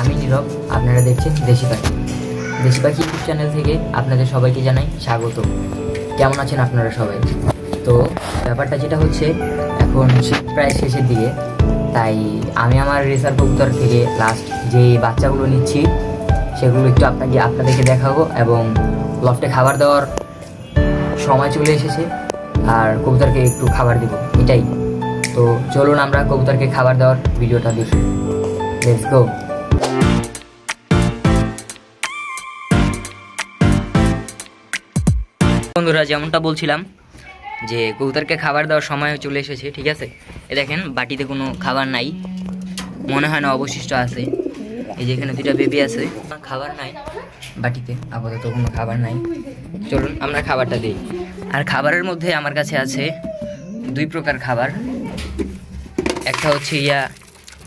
আমি নীরব, আপনারা দেখছেন দেশি পাখি। দেশি পাখি ইউটিউব চ্যানেল থেকে আপনাদের সবাইকে জানাই স্বাগত। কেমন আছেন আপনারা সবাই? তো ব্যাপারটা যেটা হচ্ছে, এখন শীত প্রায় শেষের দিকে, তাই আমি আমার রেসার কবুতর থেকে লাস্ট যে বাচ্চাগুলো নিচ্ছি সেগুলো একটু আপনাদেরকে দেখাবো, এবং লফটে খাবার দেওয়ার সময় চলে এসেছে আর কবুতরকে একটু খাবার দেবো, এটাই। তো চলুন আমরা কবুতরকে খাবার দেওয়ার ভিডিওটা দেখি। Let's go. বন্ধুরা, যেমনটা বলছিলাম যে কবুতরকে খাবার দেওয়ার সময় চলে এসেছে, ঠিক আছে। এ দেখেন বাটিতে কোনো খাবার নাই, মনে হয় না অবশিষ্ট আছে। এই যে এখানে দুইটা বেবি আছে, খাবার নাই বাটিতে, আপাতত কোনো খাবার নাই। চলুন আমরা খাবারটা দিই। আর খাবারের মধ্যে আমার কাছে আছে দুই প্রকার খাবার। একটা হচ্ছে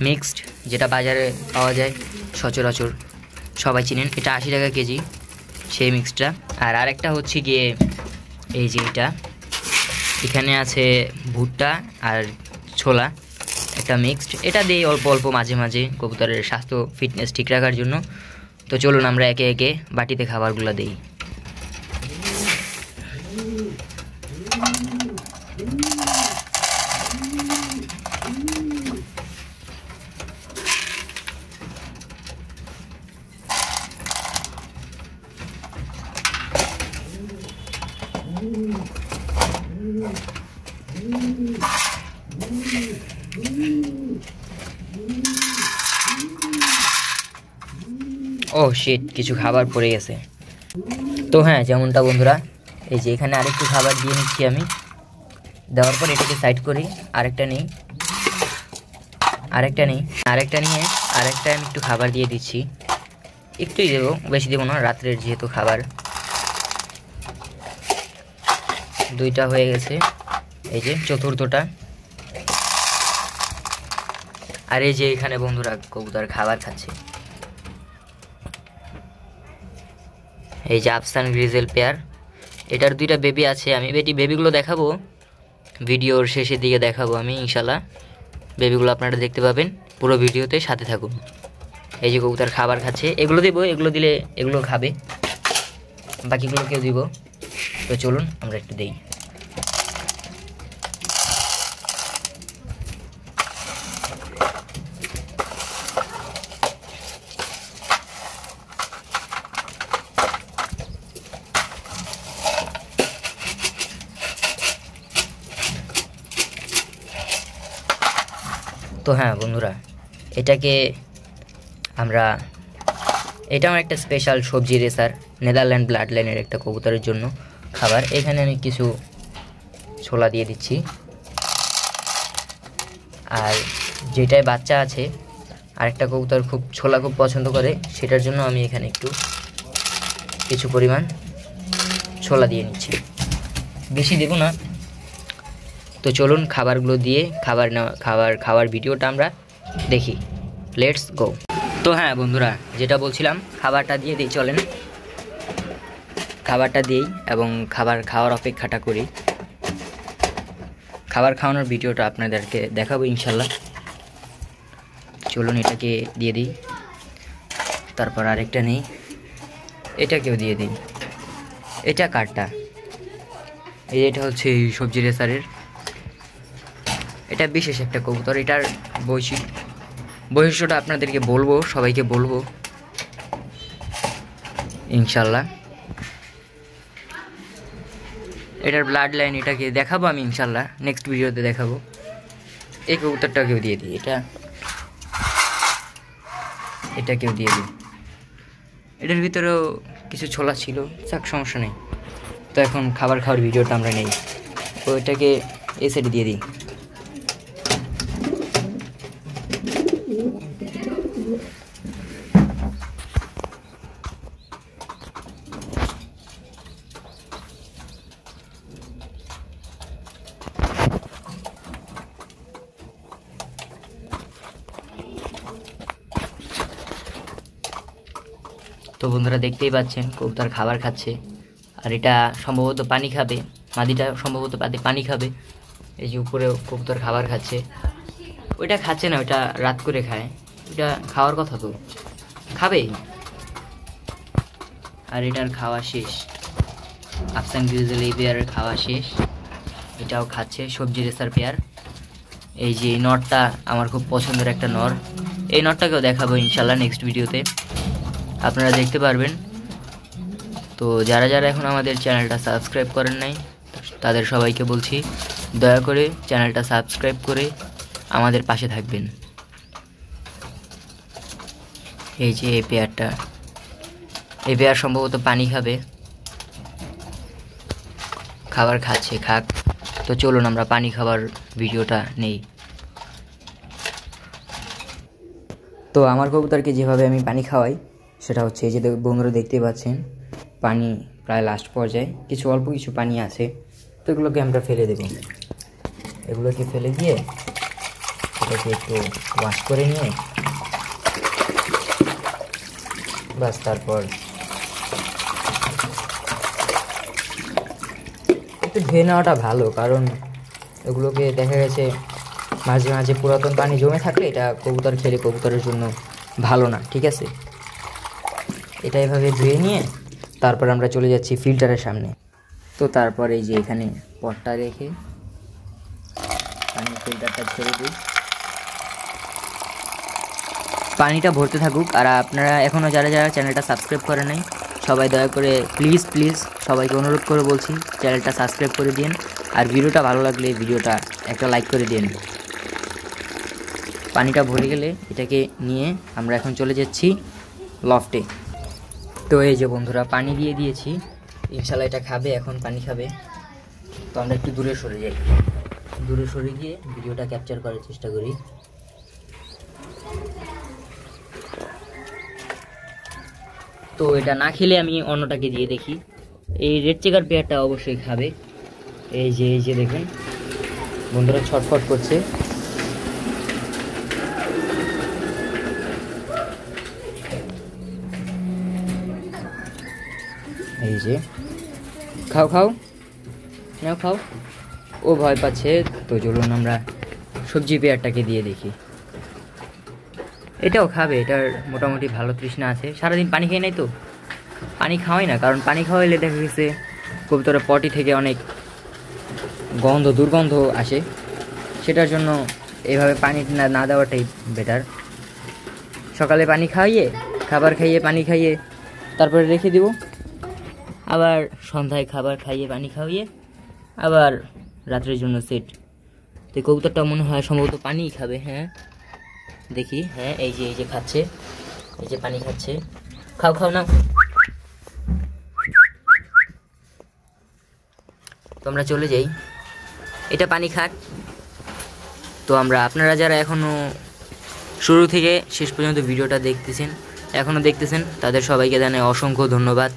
মিক্সড, যেটা বাজারে পাওয়া যায় সচরাচর, সবাই চিনেন, এটা 80 টাকা কেজি সেই মিক্সডটা। আর আরেকটা হচ্ছে গিয়ে এই যে এখানে আছে ভুট্টা আর ছোলা, একটা মিক্সড। এটা দিই অল্প অল্প মাঝে মাঝে কবুতরের স্বাস্থ্য ফিটনেস ঠিক রাখার জন্য। তো চলুন আমরা একে একে বাটিতে খাবারগুলো দিই। ও শিট, কিছু খাবার পড়ে গেছে। তো হ্যাঁ, যেমনটা বন্ধুরা, এই যে এখানে আরেকটু খাবার দিয়ে নিচ্ছি আমি। দেওয়ার পর এটাকে সাইড করি, আরেকটা নিয়ে আরেকটা আমি একটু খাবার দিয়ে দিচ্ছি। একটুই দেবো, বেশি দেবো না, রাত্রের যেহেতু খাবার। দুইটা হয়ে গেছে, এই যে চতুর্থটা। আর এই যে এখানে বন্ধুরা কবুতর খাবার খাচ্ছে। এই যে আফসান গ্রিজেল পেয়ার, এটার দুইটা বেবি আছে। আমি বেবিগুলো দেখাবো ভিডিওর শেষের দিকে, দেখাবো আমি ইনশাল্লাহ। বেবিগুলো আপনারা দেখতে পাবেন পুরো ভিডিওতে, সাথে থাকুন। এই যে কবুতর খাবার খাচ্ছে, এগুলো দেবো, এগুলো দিলে এগুলো খাবে, বাকিগুলোকেও দিব। তো চলুন আমরা একটু দিই। তো হ্যাঁ বন্ধুরা, এটা আমার একটা স্পেশাল সবজি রেসার, নেদারল্যান্ড ব্লাড লাইনের একটা কবুতরের জন্য খাবার। এখানে আমি কিছু ছোলা দিয়ে দিচ্ছি। আর যেটায় বাচ্চা আছে, আরেকটা কবুতর ছোলা খুব পছন্দ করে, সেটার জন্য আমি এখানে একটু কিছু পরিমাণ ছোলা দিয়ে নিচ্ছি, বেশি দেব না। তো চলুন খাবারগুলো দিয়ে খাবার ভিডিওটা আমরা দেখি। Let's go. তো হ্যাঁ বন্ধুরা, যেটা বলছিলাম, খাবারটা দিয়ে দিই, চলেন খাবারটা দিই এবং খাবার খাওয়ার অপেক্ষাটা করি। খাবার খাওয়ানোর ভিডিওটা আপনাদেরকে দেখাবো ইনশাল্লাহ। চলুন এটাকে দিয়ে দিই, তারপর আরেকটা নেই, এটাকেও দিয়ে দিই। এটা কারটা, এটা হচ্ছে সবজি রেসারের, এটা বিশেষ একটা কবুতর। এটার বৈশিষ্ট্যটা আপনাদেরকে বলবো, সবাইকে বলবো ইনশাল্লাহ। এটার ব্লাড লাইন, এটাকে দেখাবো আমি ইনশাল্লাহ, নেক্সট ভিডিওতে দেখাবো। এই কবুতরটাকেও দিয়ে দিই, এটাকেও দিয়ে দিই। এটার ভিতরেও কিছু ছোলা ছিল, যাক সমস্যা নেই। তো এখন খাবার খাওয়ার ভিডিওটা আমরা নেই, তো এটাকে এই সাইডে দিয়ে দিই। তো বন্ধুরা দেখতেই পাচ্ছেন কবুতর খাবার খাচ্ছে, আর এটা সম্ভবত পানি খাবে, মাদিটা সম্ভবত পানি খাবে। এই যে উপরে কবুতর খাবার খাচ্ছে, ওইটা খাচ্ছে না, ওইটা রাত করে খায়, ওইটা খাওয়ার কথা তো। খাবে। আর এটার খাওয়া শেষ, আফসান গ্রিজেল এই পেয়ারের খাওয়া শেষ, এটাও খাচ্ছে সবজি রেসার পেয়ার। এই যে নটটা আমার খুব পছন্দের একটা নর, এই নটটাকেও দেখাবো ইনশাল্লাহ নেক্সট ভিডিওতে, আপনারা দেখতে পারবেন। তো যারা যারা এখন আমাদের চ্যানেলটা সাবস্ক্রাইব করেন নাই তাদের সবাইকে বলছি দয়া করে চ্যানেলটা সাবস্ক্রাইব করে আমাদের পাশে থাকবেন। এই যে এই পেয়ারটা, এই পেয়ার সম্ভবত পানি খাবে, খাবার খাচ্ছে, খাক। তো চলুন আমরা পানি খাবার ভিডিওটা নেই। তো আমার কবুতরকে যেভাবে আমি পানি খাওয়াই সেটা হচ্ছে এই যে বন্ধুরা দেখতে পাচ্ছেন পানি প্রায় লাস্ট পর্যায়ে, কিছু অল্প কিছু পানি আছে, তো এগুলোকে আমরা ফেলে দেব। এগুলোকে ফেলে দিয়ে এটাকে একটু ওয়াশ করে নিয়ে বাস তারপর একটু ধুয়ে নেওয়াটা ভালো, কারণ এগুলোকে দেখা গেছে মাঝে মাঝে পুরাতন পানি জমে থাকলে এটা কবুতর খেলে কবুতরের জন্য ভালো না, ঠিক আছে। এটা এভাবে ধুয়ে নিয়ে তারপর আমরা চলে যাচ্ছি ফিল্টারের সামনে। তো তারপর এই যে এখানে পটটা রেখে পানি ফিল্টারটা ছেড়ে দিই, পানিটা ভরতে থাকুক। আর আপনারা এখনও যারা যারা চ্যানেলটা সাবস্ক্রাইব করে নাই সবাই দয়া করে প্লিজ সবাইকে অনুরোধ করে বলছি চ্যানেলটা সাবস্ক্রাইব করে দিন, আর ভিডিওটা ভালো লাগলে ভিডিওটা একটা লাইক করে দিন। পানিটা ভরে গেলে এটাকে নিয়ে আমরা এখন চলে যাচ্ছি লফটে। তো এই যে বন্ধুরা পানি দিয়ে দিয়েছি, ইনশাল্লাহ এটা খাবে, এখন পানি খাবে। তো আমরা একটু দূরে সরে যাই, দূরে সরে গিয়ে ভিডিওটা ক্যাপচার করার চেষ্টা করি। তো এটা না খেলে আমি অন্যটাকে দিয়ে দেখি, এই রেড চেকার পেয়ারটা অবশ্যই খাবে। এই যে দেখুন বন্ধুরা ছটফট করছে। এই যে খাও খাও নাও খাও, ও ভয় পাচ্ছে। তো চলুন আমরা সবজি পেয়ারটাকে দিয়ে দেখি, এটাও খাবে, এটার মোটামুটি ভালো তৃষ্ণা আছে। সারাদিন পানি খেয়ে নেই, তো পানি খাওয়াই না, কারণ পানি খাওয়াইলে দেখা গেছে কবুতরের পটি থেকে অনেক দুর্গন্ধ আসে, সেটার জন্য এইভাবে পানি না দেওয়াটাই বেটার। সকালে পানি খাইয়ে, খাবার খাইয়ে, পানি খাইয়ে তারপরে রেখে দিব, আবার সন্ধ্যায় খাবার খাইয়ে পানি খাইয়ে আবার রাত্রের জন্য সেট। তো কবুতরটা মনে হয় সম্ভবত পানিই খাবে। হ্যাঁ দেখি, হ্যাঁ এই যে খাচ্ছে, এই যে পানি খাচ্ছে, খাও খাও না। তো আমরা চলে যাই, এটা পানি খাক। তো আপনারা যারা এখনও শুরু থেকে শেষ পর্যন্ত ভিডিওটা এখনও দেখতেছেন তাদের সবাইকে জানাই অসংখ্য ধন্যবাদ।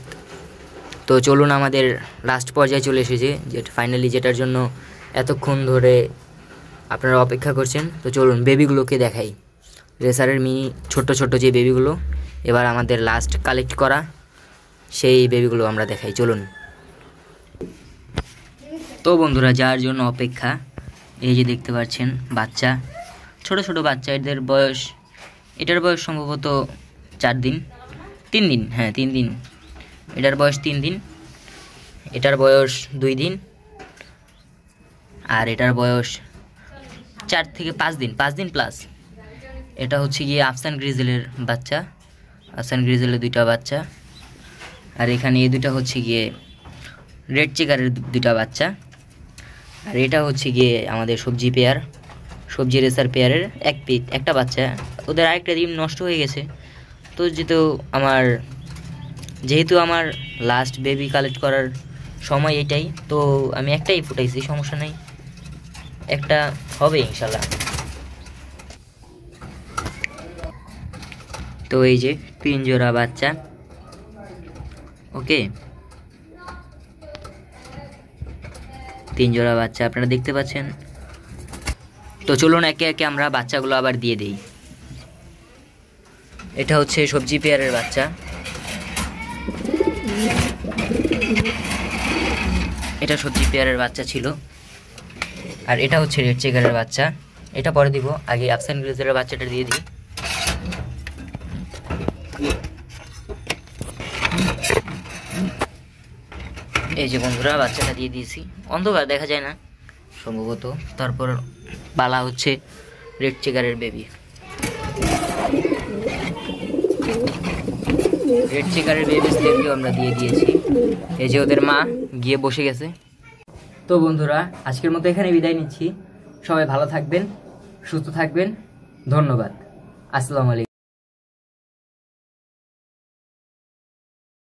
তো চলুন আমাদের লাস্ট পর্যায়ে চলে এসেছে, ফাইনালি যেটার জন্য এতক্ষণ ধরে আপনারা অপেক্ষা করছেন। তো চলুন বেবিগুলোকে দেখাই, রেসারের ছোট্ট যে বেবিগুলো, এবার আমাদের লাস্ট কালেক্ট করা সেই বেবিগুলো আমরা দেখাই, চলুন। তো বন্ধুরা যার জন্য অপেক্ষা, এই যে দেখতে পাচ্ছেন বাচ্চা, ছোট বাচ্চা, এটার বয়স সম্ভবত 3 দিন, হ্যাঁ 3 দিন, এটার বয়স 3 দিন, এটার বয়স 2 দিন, আর এটার বয়স 4 থেকে 5 দিন প্লাস। এটা হচ্ছে গিয়ে আফসান গ্রিজেলের বাচ্চা, আফসান গ্রিজেলের 2টা বাচ্চা, আর এখানে এই 2টা হচ্ছে গিয়ে রেড চেকারের 2টা বাচ্চা, আর এটা হচ্ছে গিয়ে আমাদের সবজি রেসার পেয়ারের একটা বাচ্চা। ওদের আরেকটা ডিম নষ্ট হয়ে গেছে, তো যেহেতু আমার লাস্ট বেবি কালেক্ট করার সময় এটাই, তো আমি একটাই ফুটাইছি, সমস্যা নেই, একটা হবে ইনশাল্লাহ। তো এই যে 3 জোড়া বাচ্চা, ওকে 3 জোড়া বাচ্চা আপনারা দেখতে পাচ্ছেন। তো চলুন একে একে আমরা বাচ্চাগুলো আবার দিয়ে দিই। এটা হচ্ছে সবজি পেয়ারের বাচ্চা, এটা সবজি পেয়ারের বাচ্চা ছিল, আর এটা হচ্ছে রেড চেকারের বাচ্চা, এটা পরে দিব, আগে আফসান গ্রিজেলের বাচ্চাটা দিয়ে দিই। এই যে বন্ধুরা বাচ্চাটা দিয়ে দিয়েছি, অন্ধকার দেখা যায় না সম্ভবত। তারপর বালা হচ্ছে রেড চেকারের বেবি। রেড চেকারের বেবি স্লেভকেও আমরা দিয়ে দিয়েছি। এই যে ওদের মা গিয়ে বসে গেছে। তো বন্ধুরা আজকের মতো এখানে বিদায় নিচ্ছি। সবাই ভালো থাকবেন, সুস্থ থাকবেন। ধন্যবাদ। আসসালামু আলাইকুম।